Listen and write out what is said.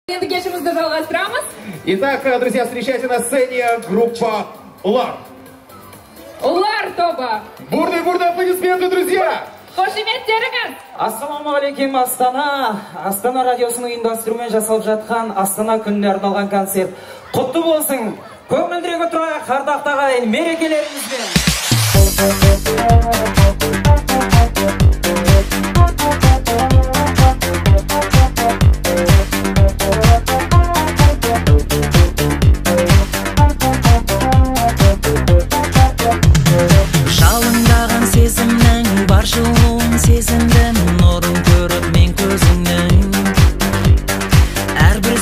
Енді кешімізді жалғастырамыз. Итак, друзья, встречайте на сцене группа «Улар». «Улар» тобы. Бурные аплодисменты, друзья! Қошеметтеріңіз. Ассалаумағалейкум, Астана. Астана радиосының ұйымдастыруымен жасалып жатқан Астана күніне арналған концерт. Құтты болсын. Көңілдірек отырайық, ардақты ағайын, мерекелеріңізбен. Жалындаған сезімнің бар жылуын сезіндім, нұрын көріп мен көзіңнің. Әрбір